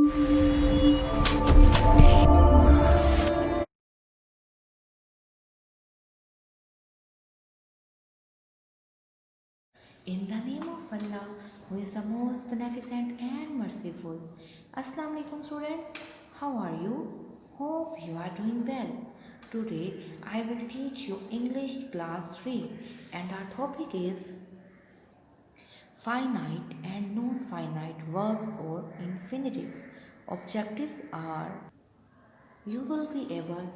In the name of Allah, who is the most beneficent and merciful. Assalamu alaikum students. How are you? Hope you are doing well. Today I will teach you English class 3 and our topic is finite and non-finite verbs or infinitives. Objectives are you will be able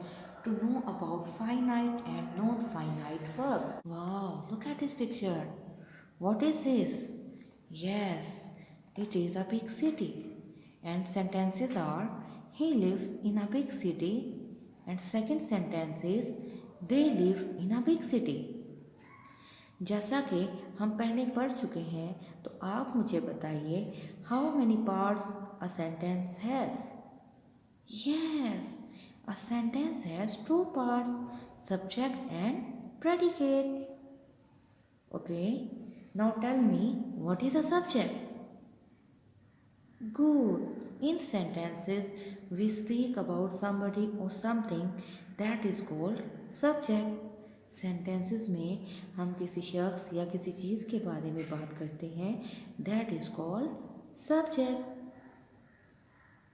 to know about finite and non-finite verbs. Wow, look at this picture. What is this? Yes, it is a big city. And sentences are he lives in a big city. And second sentence is they live in a big city. जैसा कि हम पहले पढ़ चुके हैं तो आप मुझे बताइए how many parts a sentence has. Yes, a sentence has two parts, subject and predicate. Okay, now tell me what is a subject? Good. In sentences, we speak about somebody or something that is called subject. Sentences में हम किसी शख्स या किसी चीज़ के बारे में बात करते हैं that is called subject.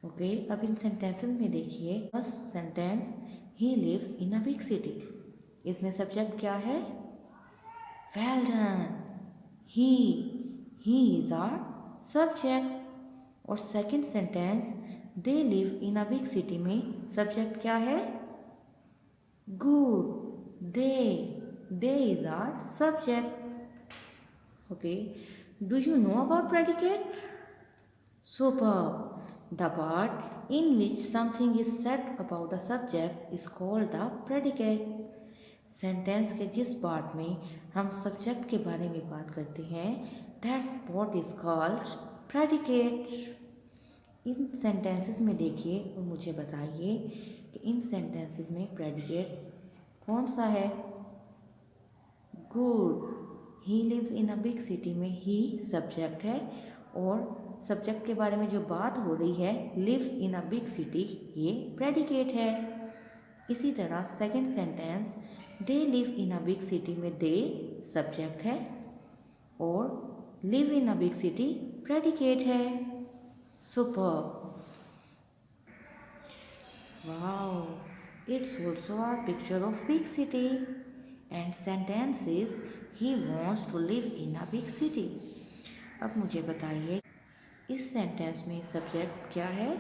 Okay, अब इन सेंटेंसेस में देखिए. First sentence he lives in a big city. इसमें सब्जेक्ट क्या है? Well done. He is our subject. और second sentence they live in a big city में सब्जेक्ट क्या है? Good. They is our subject. Okay, do you know about predicate? Superb. The part in which something is said about the subject is called the predicate. Sentence के जिस part में हम subject के बारे में बात करते हैं that part is called predicate. In sentences में देखिए और मुझे बताइए कि इन सेंटेंसेस में प्रेडिकेट कौन सा है? Good. He lives in a big city में ही सब्जेक्ट है और सब्जेक्ट के बारे में जो बात हो रही है lives in a big city ये प्रेडिकेट है. इसी तरह second sentence they live in a big city में दे सब्जेक्ट है और live in a big city predicate है. Super. Wow, it's also a picture of big city and sentence is he wants to live in a big city. अब मुझे बताइए इस sentence में subject क्या है?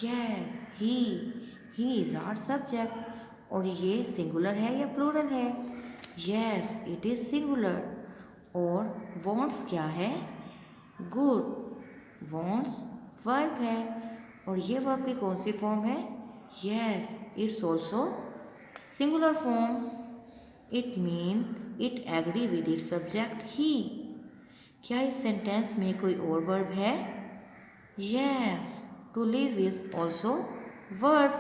Yes, he is our subject. और ये सिंगुलर है या प्लूरल है? Yes, it is singular. और वॉन्ट्स क्या है? गुड. वॉन्ट्स वर्ब है और ये वर्ब की कौन सी फॉर्म है? Yes, it's also singular form. It mean it agree with it subject he. क्या इस सेंटेंस में कोई और वर्ब है? Yes, to live is also verb.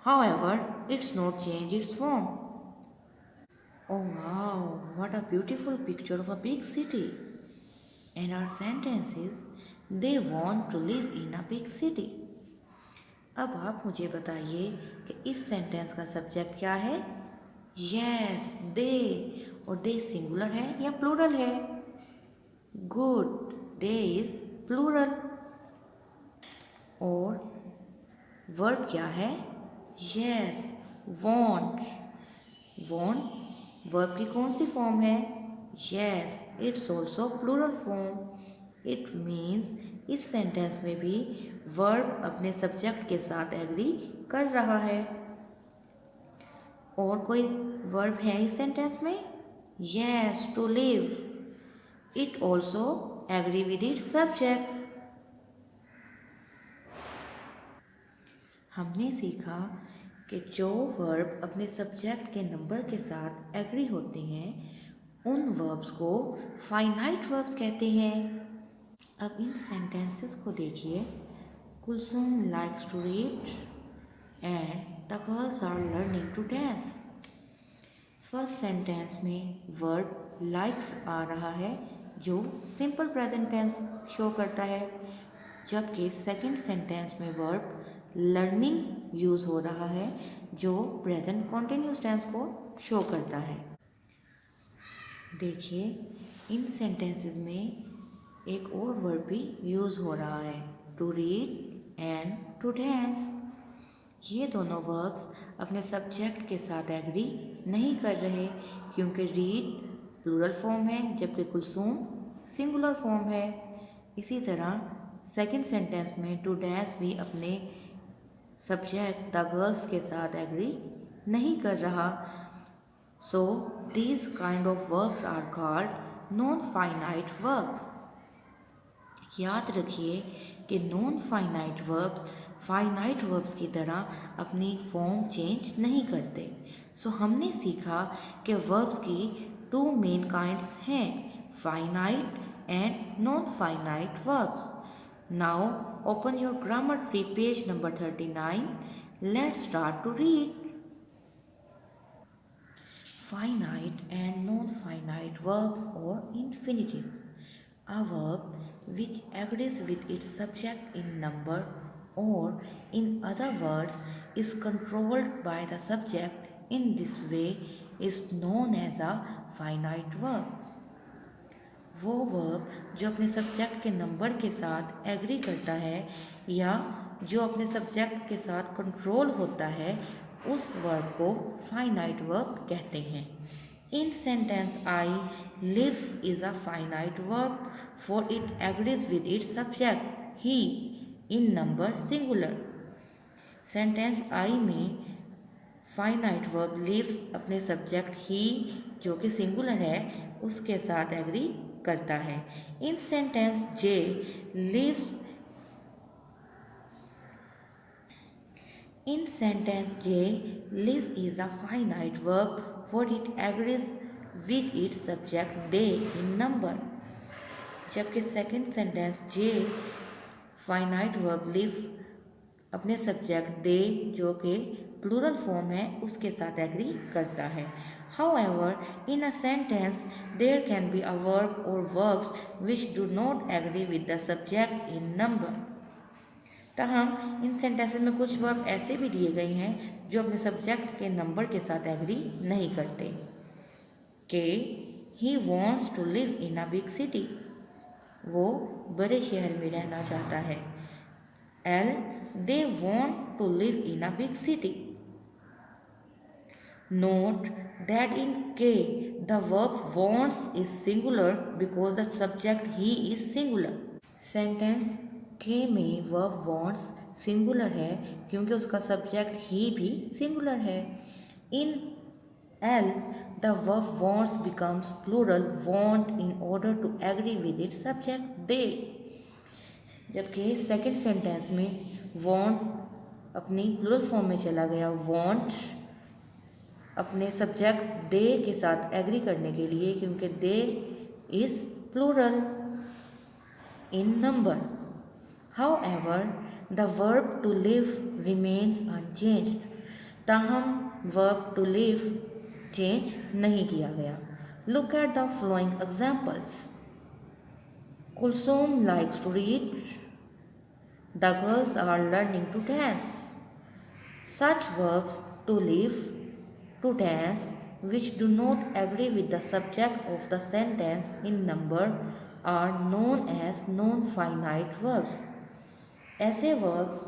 However it's not change its form. Oh wow, what a beautiful picture of a big city. And our sentence is they want to live in a big city. अब आप मुझे बताइए कि इस sentence का subject क्या है? Yes, they. और दे सिंगुलर है या प्लूरल है? गुड. They is plural. और वर्ब क्या है? Yes, want. वॉन्ट वर्ब की कौन सी फॉर्म है? Yes, it's also plural form. It means इस सेंटेंस में भी वर्ब अपने सब्जेक्ट के साथ एग्री कर रहा है. और कोई वर्ब है इस सेंटेंस में? Yes, to live. It also agree with it subject. हमने सीखा कि जो वर्ब अपने सब्जेक्ट के नंबर के साथ एग्री होते हैं उन वर्ब्स को फाइनाइट वर्ब्स कहते हैं. अब इन सेंटेंसेस को देखिए. Kulsum likes to read and the girls are learning to dance. First sentence में वर्ब लाइक्स आ रहा है जो सिंपल प्रेजेंट टेंस शो करता है. जबकि सेकंड सेंटेंस में वर्ब लर्निंग यूज़ हो रहा है जो प्रेजेंट कॉन्टिन्यूस टेंस को शो करता है। देखिए इन सेंटेंसेस में एक और वर्ब भी यूज़ हो रहा है, to read and to dance. ये दोनों वर्ब्स अपने सब्जेक्ट के साथ एग्री नहीं कर रहे क्योंकि रीड प्लूरल फॉर्म है जबकि कुलसूम सिंगुलर फॉर्म है। इसी तरह सेकंड सेंटेंस में टू डांस भी अपने सब्जेक्ट द गर्ल्स के साथ एग्री नहीं कर रहा। So these kind of verbs are called non finite verbs. याद रखिए कि non finite verbs finite verbs की तरह अपनी फॉर्म चेंज नहीं करते। सो हमने सीखा कि वर्ब्स की टू मेन काइंड्स हैं, finite and non finite verbs. Now open your grammar tree page number 39. Let's start to read. Finite and non-finite verbs or infinitives. A verb which agrees with its subject in number or in other words is controlled by the subject in this way is known as a finite verb. वो verb जो अपने subject के number के साथ agree करता है या जो अपने सब्जेक्ट के साथ कंट्रोल होता है उस वर्ब को फाइनाइट वर्ब कहते हैं। In sentence I lives is a finite verb for it agrees with its subject he in number singular. Sentence I में फाइनाइट वर्ब लिव्स अपने सब्जेक्ट ही जो कि सिंगुलर है उसके साथ एग्री करता है। In sentence J lives In sentence J, live is a finite verb for it agrees with its subject they in number. जबकि second sentence J finite verb live अपने subject they जो कि plural form है उसके साथ agree करता है। However, in a sentence there can be a verb or verbs which do not agree with the subject in number. तहम इन सेंटेंसेस में कुछ वर्ब ऐसे भी दिए गए हैं जो अपने सब्जेक्ट के नंबर के साथ एग्री नहीं करते। K he wants to live in a big city, वो बड़े शहर में रहना चाहता है। L they want to live in a big city. Note that in K the verb wants is singular because the subject he is singular. Sentence K में verb wants singular है क्योंकि उसका सब्जेक्ट ही भी सिंगुलर है। In L the verb wants becomes plural want in order to agree with its subject they. जबकि second sentence में want अपनी plural form में चला गया। वॉन्ट अपने सब्जेक्ट दे के साथ एग्री करने के लिए क्योंकि they is plural in number. However, the verb to live remains unchanged. ताहम verb to live change नहीं किया गया। Look at the following examples. Kulsum likes to read. The girls are learning to dance. Such verbs to live, to dance, which do not agree with the subject of the sentence in number are known as non-finite verbs. ऐसे verbs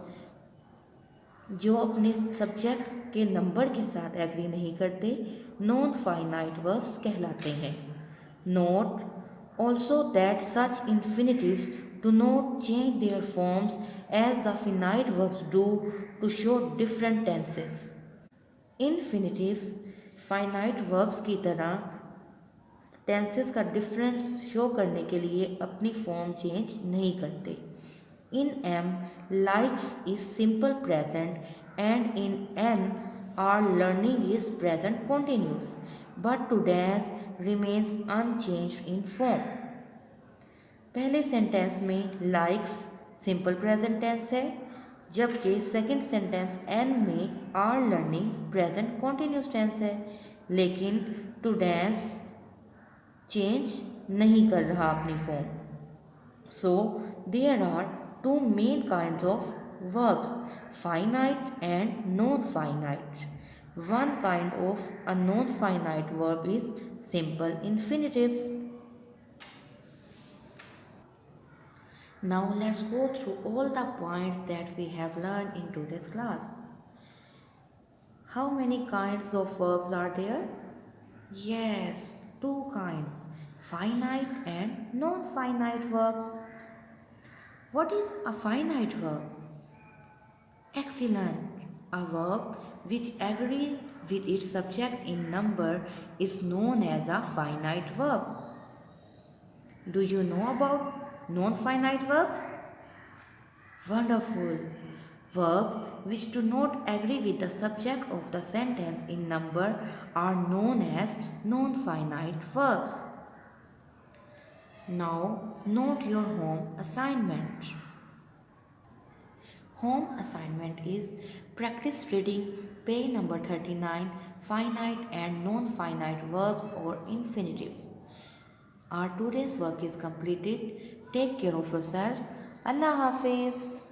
जो अपने subject के number के साथ agree नहीं करते non finite verbs कहलाते हैं। Note also that such infinitives do not change their forms as the finite verbs do to show different tenses. Infinitives finite verbs की तरह टेंसेस का डिफरेंस शो करने के लिए अपनी फॉर्म चेंज नहीं करते। In M, likes is simple present and in N, are learning is present continuous, but to dance remains unchanged in form. पहले सेंटेंस में likes सिंपल प्रेजेंट टेंस है जबकि सेकंड सेंटेंस N में are learning present continuous tense है, लेकिन to dance change नहीं कर रहा अपनी form. So there are two main kinds of verbs, finite and non-finite. One kind of a non-finite verb is simple infinitives. Now let's go through all the points that we have learned in today's class. How many kinds of verbs are there? Yes, two kinds, finite and non-finite verbs. What is a finite verb? Excellent. A verb which agrees with its subject in number is known as a finite verb. Do you know about non-finite verbs? Wonderful. Verbs which do not agree with the subject of the sentence in number are known as non-finite verbs. Now, note your home assignment. Home assignment is practice reading page number 39, finite and non-finite verbs or infinitives. Our today's work is completed. Take care of yourself. Allah Hafiz.